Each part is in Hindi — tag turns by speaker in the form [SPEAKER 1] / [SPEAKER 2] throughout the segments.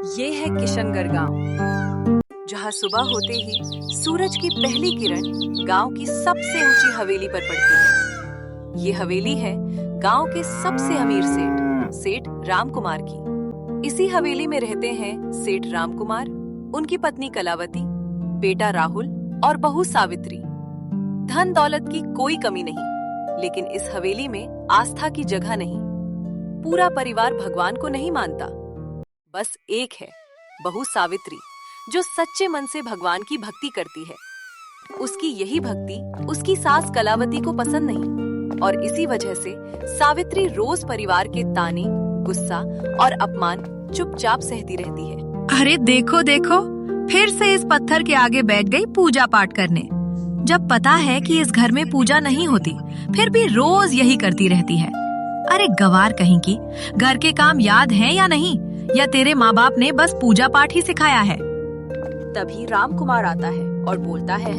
[SPEAKER 1] ये है किशनगढ़ गांव, जहां सुबह होते ही सूरज की पहली किरण गांव की सबसे ऊंची हवेली पर पड़ती है। ये हवेली है गांव के सबसे अमीर सेठ राम कुमार की। इसी हवेली में रहते हैं सेठ राम कुमार, उनकी पत्नी कलावती, बेटा राहुल और बहू सावित्री। धन दौलत की कोई कमी नहीं, लेकिन इस हवेली में आस्था की जगह नहीं। पूरा परिवार भगवान को नहीं मानता। बस एक है, बहू सावित्री, जो सच्चे मन से भगवान की भक्ति करती है। उसकी यही भक्ति उसकी सास कलावती को पसंद नहीं, और इसी वजह से सावित्री रोज परिवार के ताने, गुस्सा और अपमान चुपचाप सहती रहती है।
[SPEAKER 2] अरे देखो देखो, फिर से इस पत्थर के आगे बैठ गई पूजा पाठ करने। जब पता है कि इस घर में पूजा नहीं होती, फिर भी रोज यही करती रहती है। अरे गवार कहीं की, घर के काम याद हैं या नहीं, या तेरे माँ बाप ने बस पूजा पाठ ही सिखाया है।
[SPEAKER 1] तभी राम कुमार आता है और बोलता है,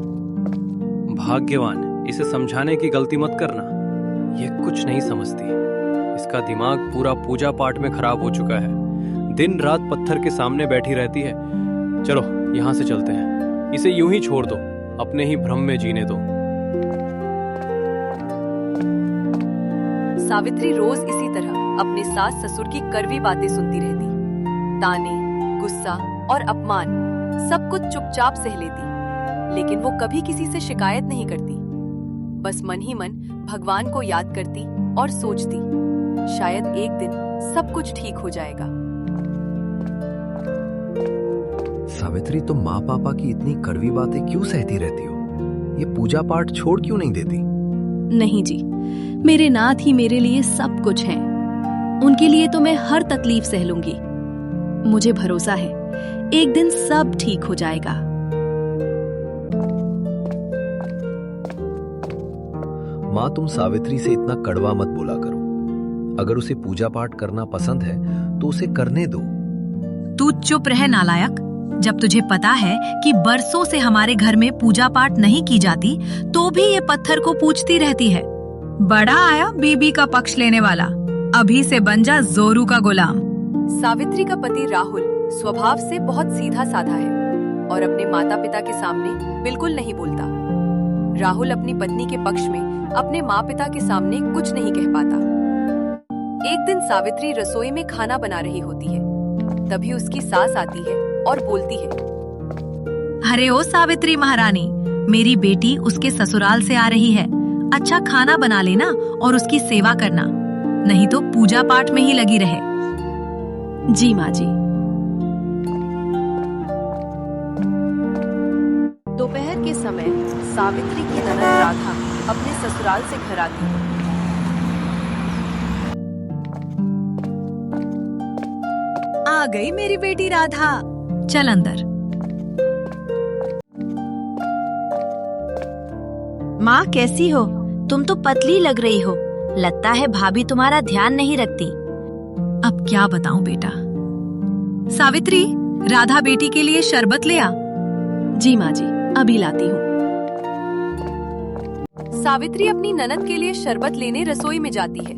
[SPEAKER 3] भाग्यवान, इसे समझाने की गलती मत करना। ये कुछ नहीं समझती। इसका दिमाग पूरा पूजा पाठ में खराब हो चुका है। दिन रात पत्थर के सामने बैठी रहती है। चलो यहाँ से चलते हैं। इसे यूं ही छोड़ दो, अपने ही भ्रम में जीने दो।
[SPEAKER 1] सावित्री रोज इसी तरह अपने सास ससुर की कड़वी बातें सुनती रहती। ताने, गुस्सा और अपमान सब कुछ चुपचाप सह लेती, लेकिन वो कभी किसी से शिकायत नहीं करती। बस मन ही मन भगवान को याद करती और सोचती, शायद एक दिन सब कुछ ठीक हो जाएगा।
[SPEAKER 4] सावित्री, तुम माँ पापा की इतनी कड़वी बातें क्यों सहती रहती हो? ये पूजा पाठ छोड़ क्यों नहीं देती?
[SPEAKER 5] नहीं जी, मेरे नाथ ही मेरे लिए सब कुछ हैं। उनके लिए तो मैं हर तकलीफ सह लूंगी। मुझे भरोसा है, एक दिन सब ठीक हो जाएगा।
[SPEAKER 4] माँ, तुम सावित्री से इतना कड़वा मत बोला करो। अगर उसे पूजा पाठ करना पसंद है तो उसे करने दो।
[SPEAKER 2] तू चुप रह नालायक। जब तुझे पता है कि बरसों से हमारे घर में पूजा पाठ नहीं की जाती, तो भी ये पत्थर को पूजती रहती है। बड़ा आया बीबी का पक्ष लेने वाला। अभी से बन जा जोरू का गुलाम।
[SPEAKER 1] सावित्री का पति राहुल स्वभाव से बहुत सीधा साधा है और अपने माता पिता के सामने बिल्कुल नहीं बोलता। राहुल अपनी पत्नी के पक्ष में अपने माँ पिता के सामने कुछ नहीं कह पाता। एक दिन सावित्री रसोई में खाना बना रही होती है, तभी उसकी सास आती है और बोलती है,
[SPEAKER 2] अरे ओ सावित्री महारानी, मेरी बेटी उसके ससुराल से आ रही है। अच्छा खाना बना लेना और उसकी सेवा करना, नहीं तो पूजा पाठ में ही लगी रहे।
[SPEAKER 5] जी माँ जी।
[SPEAKER 1] दोपहर के समय सावित्री की ननद राधा अपने ससुराल से घर आती है।
[SPEAKER 2] आ गई मेरी बेटी राधा, चल अंदर।
[SPEAKER 6] माँ कैसी हो? तुम तो पतली लग रही हो। लगता है भाभी तुम्हारा ध्यान नहीं रखती।
[SPEAKER 2] अब क्या बताऊं बेटा। सावित्री, राधा बेटी के लिए शरबत ले आ।
[SPEAKER 5] जी माँ जी, अभी लाती हूँ।
[SPEAKER 1] सावित्री अपनी ननद के लिए शरबत लेने रसोई में जाती है।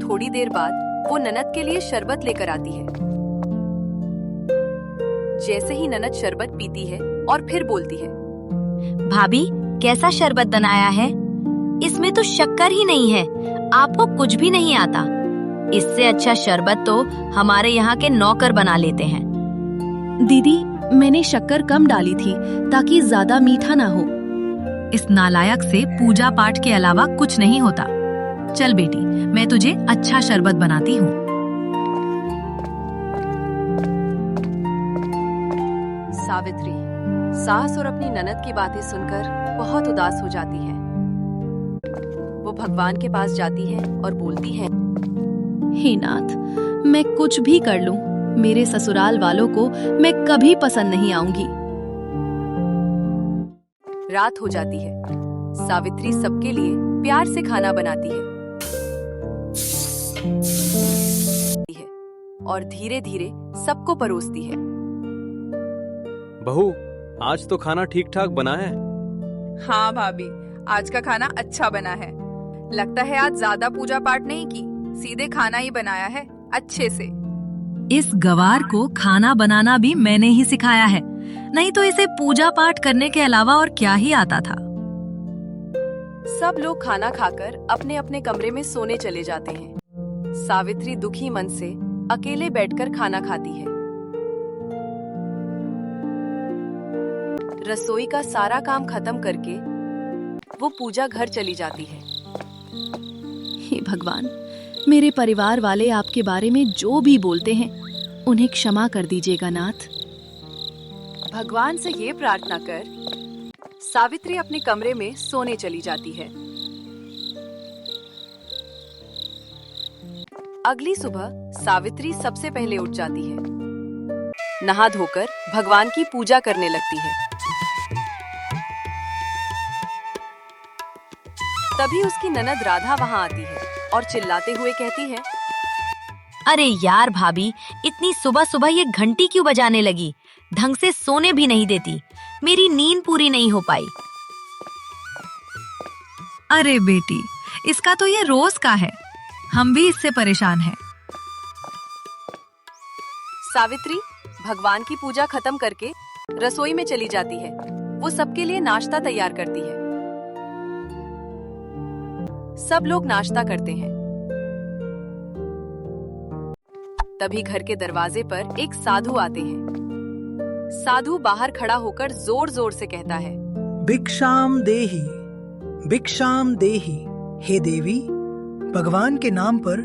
[SPEAKER 1] थोड़ी देर बाद वो ननद के लिए शरबत लेकर आती है। जैसे ही ननद शरबत पीती है और फिर बोलती है,
[SPEAKER 6] भाभी कैसा शरबत बनाया है? इसमें तो शक्कर ही नहीं है। आपको कुछ भी नहीं आता। इससे अच्छा शरबत तो हमारे यहाँ के नौकर बना लेते हैं।
[SPEAKER 5] दीदी, मैंने शक्कर कम डाली थी ताकि ज्यादा मीठा ना हो।
[SPEAKER 2] इस नालायक से पूजा पाठ के अलावा कुछ नहीं होता। चल बेटी, मैं तुझे अच्छा शरबत बनाती हूँ।
[SPEAKER 1] सावित्री सास और अपनी ननद की बातें सुनकर बहुत उदास हो जाती है। वो भगवान के पास जाती है और बोलती है,
[SPEAKER 5] हे नाथ, मैं कुछ भी कर लूं, मेरे ससुराल वालों को मैं कभी पसंद नहीं आऊंगी।
[SPEAKER 1] रात हो जाती है। सावित्री सबके लिए प्यार से खाना बनाती है और धीरे धीरे सबको परोसती है।
[SPEAKER 3] बहू, आज तो खाना ठीक ठाक बना है।
[SPEAKER 7] हाँ भाभी, आज का खाना अच्छा बना है। लगता है आज ज्यादा पूजा पाठ नहीं की,
[SPEAKER 5] सीधे खाना ही बनाया है अच्छे से। इस गवार को खाना बनाना भी मैंने ही सिखाया है, नहीं तो इसे पूजा पाठ करने के अलावा और क्या ही आता था।
[SPEAKER 1] सब लोग खाना खाकर अपने अपने कमरे में सोने चले जाते हैं। सावित्री दुखी मन से अकेले बैठकर खाना खाती है। रसोई का सारा काम खत्म करके वो पूजा घर चली जाती है।
[SPEAKER 5] हे भगवान, मेरे परिवार वाले आपके बारे में जो भी बोलते हैं उन्हें क्षमा कर दीजिएगा नाथ।
[SPEAKER 1] भगवान से ये प्रार्थना कर सावित्री अपने कमरे में सोने चली जाती है। अगली सुबह सावित्री सबसे पहले उठ जाती है। नहा धोकर भगवान की पूजा करने लगती है। तभी उसकी ननद राधा वहां आती है और चिल्लाते हुए कहती है,
[SPEAKER 6] अरे यार भाभी, इतनी सुबह सुबह ये घंटी क्यों बजाने लगी? ढंग से सोने भी नहीं देती, मेरी नींद पूरी नहीं हो पाई।
[SPEAKER 2] अरे बेटी, इसका तो ये रोज का है, हम भी इससे परेशान हैं।
[SPEAKER 1] सावित्री भगवान की पूजा खत्म करके रसोई में चली जाती है। वो सबके लिए नाश्ता तैयार करती है। सब लोग नाश्ता करते हैं। तभी घर के दरवाजे पर एक साधु आते हैं। साधु बाहर खड़ा होकर जोर जोर से कहता है,
[SPEAKER 7] भिक्षाम देहि, भिक्षाम देहि। हे देवी, भगवान के नाम पर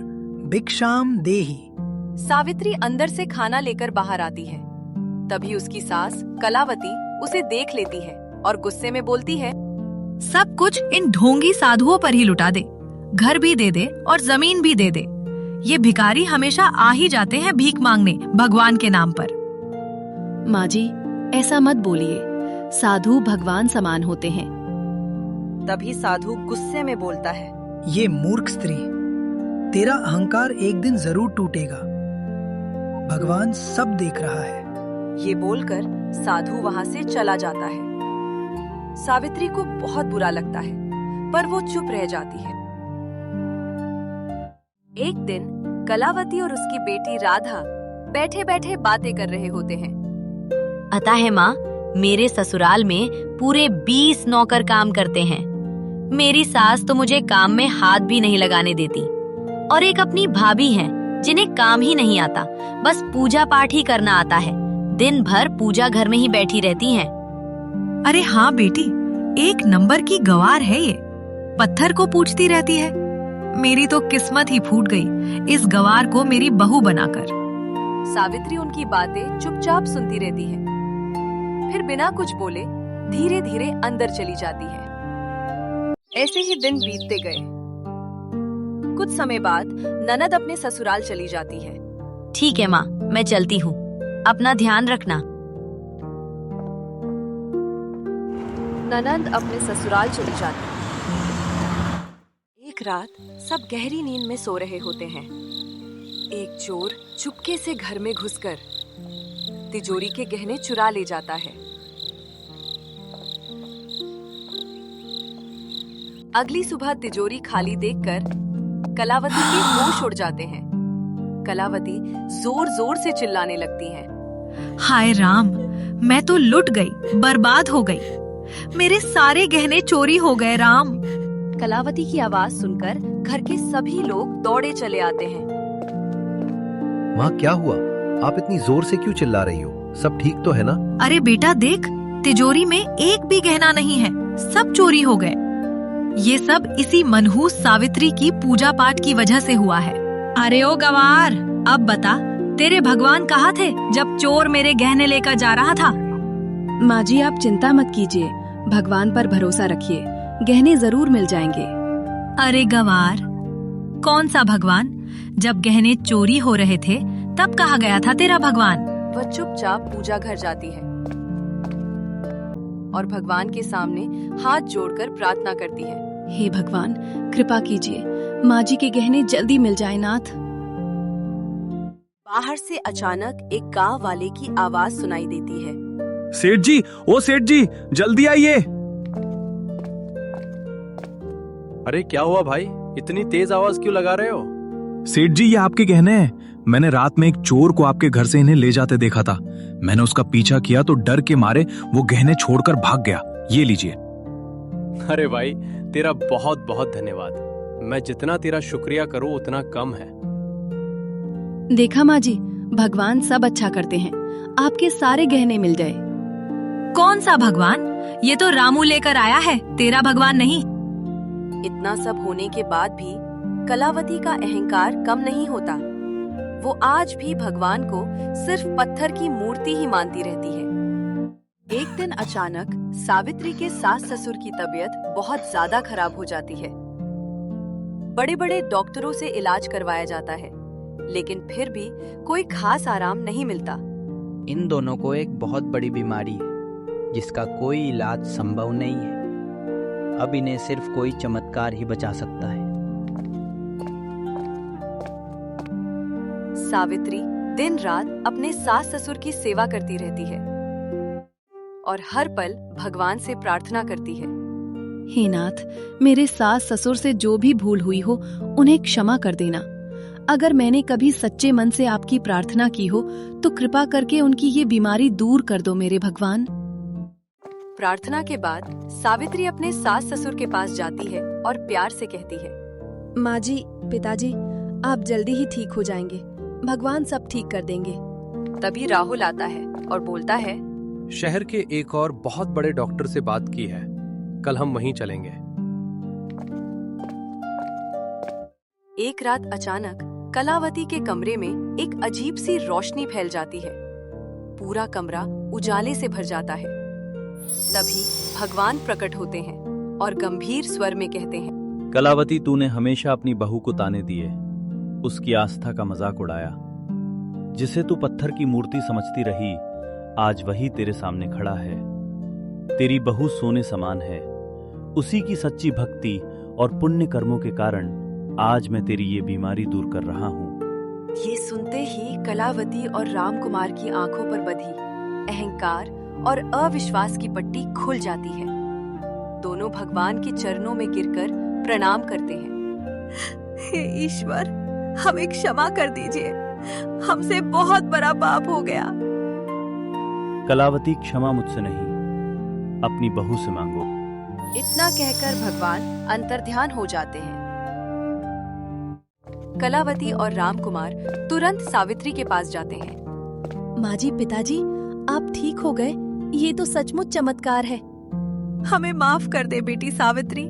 [SPEAKER 7] भिक्षाम देहि।
[SPEAKER 1] सावित्री अंदर से खाना लेकर बाहर आती है। तभी उसकी सास कलावती उसे देख लेती है और गुस्से में बोलती है,
[SPEAKER 2] सब कुछ इन ढोंगी साधुओं पर ही लुटा दे, घर भी दे दे और जमीन भी दे दे। ये भिखारी हमेशा आ ही जाते हैं भीख मांगने भगवान के नाम पर।
[SPEAKER 5] माँ जी, ऐसा मत बोलिए, साधु भगवान समान होते हैं।
[SPEAKER 1] तभी साधु गुस्से में बोलता है,
[SPEAKER 7] ये मूर्ख स्त्री, तेरा अहंकार एक दिन जरूर टूटेगा। भगवान सब देख रहा है।
[SPEAKER 1] ये बोलकर साधु वहां से चला जाता है। सावित्री को बहुत बुरा लगता है, पर वो चुप रह जाती है। एक दिन कलावती और उसकी बेटी राधा बैठे बैठे बातें कर रहे होते हैं।
[SPEAKER 6] पता है माँ, मेरे ससुराल में पूरे 20 नौकर काम करते हैं। मेरी सास तो मुझे काम में हाथ भी नहीं लगाने देती, और एक अपनी भाभी हैं जिन्हें काम ही नहीं आता, बस पूजा पाठ ही करना आता है। दिन भर पूजा घर में ही बैठी रहती हैं।
[SPEAKER 2] अरे हाँ बेटी, एक नंबर की गवार है ये, पत्थर को पूछती रहती है। मेरी तो किस्मत ही फूट गई इस गवार को मेरी बहू बनाकर।
[SPEAKER 1] सावित्री उनकी बातें चुपचाप सुनती रहती है, फिर बिना कुछ बोले धीरे धीरे अंदर चली जाती है। ऐसे ही दिन बीतते गए। कुछ समय बाद ननद अपने ससुराल चली जाती है।
[SPEAKER 6] ठीक है माँ, मैं चलती हूँ, अपना ध्यान रखना।
[SPEAKER 1] ननद अपने ससुराल चली जाती है। एक रात सब गहरी नींद में सो रहे होते हैं। एक चोर चुपके से घर में घुसकर तिजोरी के गहने चुरा ले जाता है। अगली सुबह तिजोरी खाली देखकर कलावती के होश उड़ जाते हैं। कलावती जोर जोर से चिल्लाने लगती हैं।
[SPEAKER 2] हाय राम, मैं तो लुट गई, बर्बाद हो गई, मेरे सारे गहने चोरी हो गए राम।
[SPEAKER 1] कलावती की आवाज सुनकर घर के सभी लोग दौड़े चले आते हैं।
[SPEAKER 4] माँ, क्या हुआ? आप इतनी जोर से क्यों चिल्ला रही हो? सब ठीक तो है ना?
[SPEAKER 2] अरे बेटा देख, तिजोरी में एक भी गहना नहीं है, सब चोरी हो गए। ये सब इसी मनहूस सावित्री की पूजा पाठ की वजह से हुआ है। अरे ओ गवार, अब बता, तेरे भगवान कहाँ थे जब चोर मेरे गहने लेकर जा रहा था?
[SPEAKER 5] माँ जी, आप चिंता मत कीजिए, भगवान पर भरोसा रखिए, गहने जरूर मिल जाएंगे।
[SPEAKER 2] अरे गवार, कौन सा भगवान? जब गहने चोरी हो रहे थे तब कहाँ गया था तेरा भगवान?
[SPEAKER 1] वह चुपचाप पूजा घर जाती है और भगवान के सामने हाथ जोड़कर प्रार्थना करती है।
[SPEAKER 5] हे भगवान, कृपा कीजिए, माँ जी के गहने जल्दी मिल जाए नाथ।
[SPEAKER 1] बाहर से अचानक एक गांव वाले की आवाज सुनाई देती है।
[SPEAKER 8] सेठ जी, ओ सेठ जी, जल्दी आइए।
[SPEAKER 3] अरे क्या हुआ भाई, इतनी तेज आवाज क्यों लगा रहे हो?
[SPEAKER 8] सेठ जी, ये आपके गहने हैं। मैंने रात में एक चोर को आपके घर से इन्हें ले जाते देखा था। मैंने उसका पीछा किया तो डर के मारे वो गहने छोड़कर भाग गया। ये लीजिए।
[SPEAKER 3] अरे भाई, तेरा बहुत बहुत धन्यवाद। मैं जितना तेरा शुक्रिया करूं उतना कम है।
[SPEAKER 5] देखा माँ जी, भगवान सब अच्छा करते हैं। आपके सारे गहने मिल गए।
[SPEAKER 2] कौन सा भगवान? ये तो रामू लेकर आया है, तेरा भगवान नहीं।
[SPEAKER 1] इतना सब होने के बाद भी कलावती का अहंकार कम नहीं होता। वो आज भी भगवान को सिर्फ पत्थर की मूर्ति ही मानती रहती है। एक दिन अचानक सावित्री के सास ससुर की तबीयत बहुत ज्यादा खराब हो जाती है। बड़े बड़े डॉक्टरों से इलाज करवाया जाता है, लेकिन फिर भी कोई खास आराम नहीं मिलता।
[SPEAKER 9] इन दोनों को एक बहुत बड़ी बीमारी है जिसका कोई इलाज संभव नहीं है। अब इन्हें सिर्फ कोई चमत्कार ही बचा सकता है।
[SPEAKER 1] सावित्री दिन रात अपने सास ससुर की सेवा करती रहती है और हर पल भगवान से प्रार्थना करती है।
[SPEAKER 5] हे नाथ, मेरे सास ससुर से जो भी भूल हुई हो उन्हें क्षमा कर देना। अगर मैंने कभी सच्चे मन से आपकी प्रार्थना की हो तो कृपा करके उनकी ये बीमारी दूर कर दो मेरे भगवान।
[SPEAKER 1] प्रार्थना के बाद सावित्री अपने सास ससुर के पास जाती है और प्यार से कहती है,
[SPEAKER 5] माँ जी, पिताजी, आप जल्दी ही ठीक हो जाएंगे। भगवान सब ठीक कर देंगे।
[SPEAKER 1] तभी राहुल आता है और बोलता है,
[SPEAKER 3] शहर के एक और बहुत बड़े डॉक्टर से बात की है, कल हम वहीं चलेंगे।
[SPEAKER 1] एक रात अचानक कलावती के कमरे में एक अजीब सी रोशनी फैल जाती है। पूरा कमरा उजाले से भर जाता है। तभी भगवान प्रकट होते हैं और गंभीर स्वर में कहते हैं,
[SPEAKER 10] कलावती, तूने हमेशा अपनी बहू को ताने दिए, उसकी आस्था का मजाक उड़ाया। जिसे तू पत्थर की मूर्ति समझती रही, आज वही तेरे सामने खड़ा है। तेरी बहू सोने समान है। उसी की सच्ची भक्ति और पुण्य कर्मों के कारण आज मैं तेरी ये बीमारी दूर कर रहा हूँ।
[SPEAKER 1] ये सुनते ही कलावती और रामकुमार की आंखों पर बधी अहंकार और अविश्वास की पट्टी खुल जाती है। दोनों भगवान के चरणों में गिरकर प्रणाम करते हैं।
[SPEAKER 2] हे ईश्वर, हमें क्षमा कर दीजिए। हमसे बहुत बड़ा पाप हो गया।
[SPEAKER 10] कलावती, क्षमा मुझसे नहीं, अपनी बहू से मांगो।
[SPEAKER 1] इतना कहकर भगवान अंतर्ध्यान हो जाते हैं। कलावती और रामकुमार तुरंत सावित्री के पास जाते हैं।
[SPEAKER 5] माँ जी, पिताजी, आप ठीक हो गए। ये तो सचमुच चमत्कार है।
[SPEAKER 2] हमें माफ कर दे बेटी सावित्री।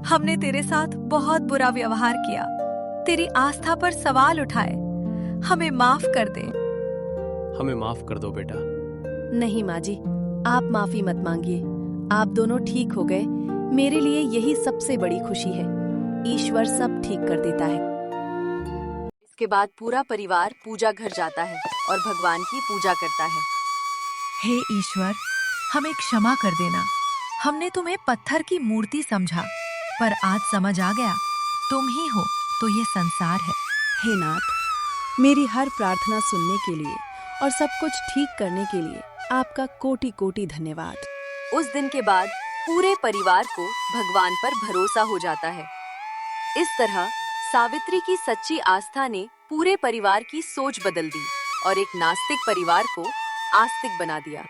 [SPEAKER 2] हमने तेरे साथ बहुत बुरा व्यवहार किया, तेरी आस्था पर सवाल उठाए। हमें माफ कर दे।
[SPEAKER 3] हमें माफ कर दो बेटा।
[SPEAKER 5] नहीं माँ जी, आप माफी मत मांगिए। आप दोनों ठीक हो गए, मेरे लिए यही सबसे बड़ी खुशी है। ईश्वर सब ठीक कर देता है।
[SPEAKER 1] इसके बाद पूरा परिवार पूजा घर जाता है और भगवान की पूजा करता है।
[SPEAKER 2] हे ईश्वर, हमें क्षमा कर देना। हमने तुम्हें पत्थर की मूर्ति समझा, पर आज समझ आ गया तुम ही हो तो ये संसार है।
[SPEAKER 5] हे नाथ, मेरी हर प्रार्थना सुनने के लिए और सब कुछ ठीक करने के लिए आपका कोटि कोटि धन्यवाद।
[SPEAKER 1] उस दिन के बाद पूरे परिवार को भगवान पर भरोसा हो जाता है। इस तरह सावित्री की सच्ची आस्था ने पूरे परिवार की सोच बदल दी और एक नास्तिक परिवार को आस्तिक बना दिया।